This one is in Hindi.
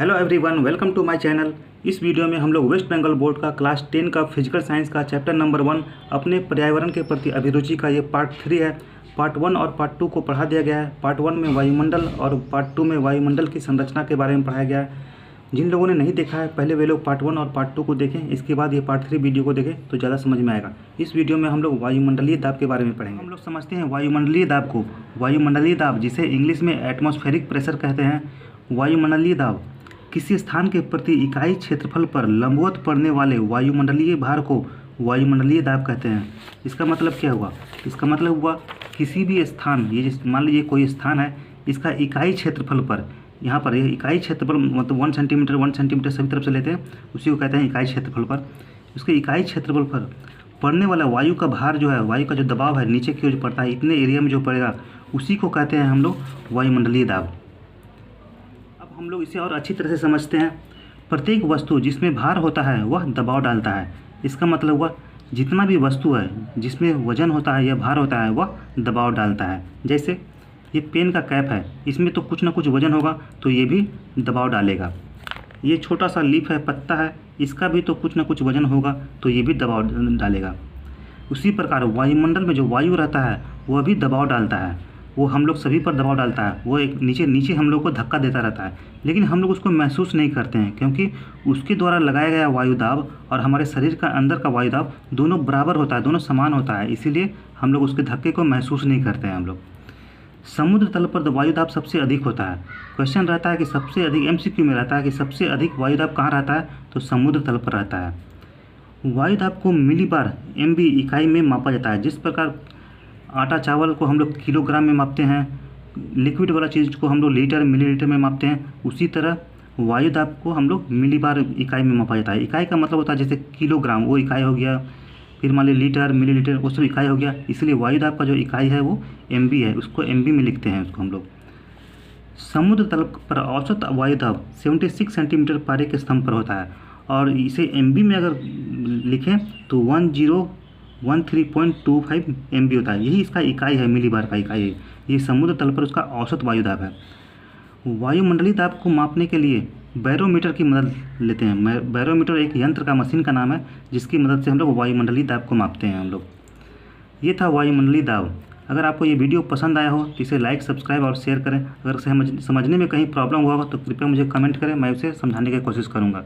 Hello everyone, welcome to my channel. इस वीडियो में हम लोग वेस्ट बंगाल बोर्ड का क्लास 10 का फिजिकल साइंस का चैप्टर नंबर 1 अपने पर्यावरण के प्रति अभिरुचि का ये पार्ट 3 है। पार्ट 1 और पार्ट 2 को पढ़ा दिया गया है। पार्ट 1 में वायुमंडल और पार्ट 2 में वायुमंडल की संरचना के बारे में पढ़ाया गया है। जिन लोगों ने नहीं देखा है पहले वे लोग पार्ट 1 और पार्ट 2 को देखें, इसके बाद ये पार्ट 3 वीडियो को देखें तो ज़्यादा समझ में आएगा। इस वीडियो में हम लोग वायुमंडलीय दाब के बारे में पढ़ेंगे। हम लोग समझते हैं वायुमंडलीय दाब को। वायुमंडलीय दाब, जिसे इंग्लिश में एटमॉस्फेरिक प्रेशर कहते हैं, वायुमंडलीय दाब किसी स्थान के प्रति इकाई क्षेत्रफल पर लंबवत पड़ने वाले वायुमंडलीय भार को वायुमंडलीय दाब कहते हैं। इसका मतलब क्या हुआ? इसका मतलब हुआ किसी भी स्थान, ये मान लीजिए कोई स्थान है, इसका इकाई क्षेत्रफल पर, यहाँ पर ये इकाई क्षेत्रफल मतलब 1 सेंटीमीटर सभी तरफ से लेते हैं, उसी को कहते हैं इकाई क्षेत्रफल पर। उसके इकाई क्षेत्रफल पर पड़ने वाला वायु का भार जो है, वायु का जो दबाव है नीचे की ओर पड़ता है, इतने एरिया में जो पड़ेगा उसी को कहते हैं हम लोग वायुमंडलीय दाब। हम लोग इसे और अच्छी तरह से समझते हैं। प्रत्येक वस्तु जिसमें भार होता है वह दबाव डालता है। इसका मतलब हुआ जितना भी वस्तु है जिसमें वजन होता है या भार होता है वह दबाव डालता है। जैसे ये पेन का कैप है, इसमें तो कुछ ना कुछ वजन होगा तो ये भी दबाव डालेगा। ये छोटा सा लीफ है, पत्ता है, इसका भी तो कुछ ना कुछ वजन होगा तो ये भी दबाव डालेगा। उसी प्रकार वायुमंडल में जो वायु रहता है वह भी दबाव डालता है। वो हम लोग सभी पर दबाव डालता है। वो एक नीचे हम लोग को धक्का देता रहता है, लेकिन हम लोग उसको महसूस नहीं करते हैं क्योंकि उसके द्वारा लगाया गया वायु दाब और हमारे शरीर का अंदर का वायु दाब दोनों बराबर होता है, दोनों समान होता है, इसीलिए हम लोग उसके धक्के को महसूस नहीं करते हैं। हम लोग समुद्र तल पर वायु दाब सबसे अधिक होता है। क्वेश्चन रहता है कि सबसे अधिक, MCQ में रहता है कि सबसे अधिक वायु दाब कहाँ रहता है, तो समुद्र तल पर रहता है। वायु दाब को मिलीबार MB इकाई में मापा जाता है। जिस प्रकार आटा चावल को हम लोग किलोग्राम में मापते हैं, लिक्विड वाला चीज़ को हम लोग लीटर मिलीलीटर में मापते हैं, उसी तरह वायु दाब को हम लोग मिलीबार इकाई में मापा जाता है। इकाई का मतलब होता है जैसे किलोग्राम, वो इकाई हो गया, फिर मान लीजिए लीटर मिलीलीटर वो सब इकाई हो गया, इसलिए वायु दाब का जो इकाई है वो MB है, उसको MB में लिखते हैं उसको हम लोग। समुद्र तल पर औसत वायु दाब 76 सेंटीमीटर पारे के स्तंभ पर होता है और इसे MB में अगर लिखें तो 1013.25 MB होता है। यही इसका इकाई है, मिलीबार का इकाई है। ये समुद्र तल पर उसका औसत वायु दाब है। वायुमंडलीय दाब को मापने के लिए बैरोमीटर की मदद लेते हैं। बैरोमीटर एक यंत्र का, मशीन का नाम है, जिसकी मदद से हम लोग वायुमंडलीय दाब को मापते हैं हम लोग। ये था वायुमंडलीय दाब। अगर आपको ये वीडियो पसंद आया हो तो इसे लाइक, सब्सक्राइब और शेयर करें। अगर समझने में कहीं प्रॉब्लम हुआ हो तो कृपया मुझे कमेंट करें, मैं उसे समझाने की कोशिश करूँगा।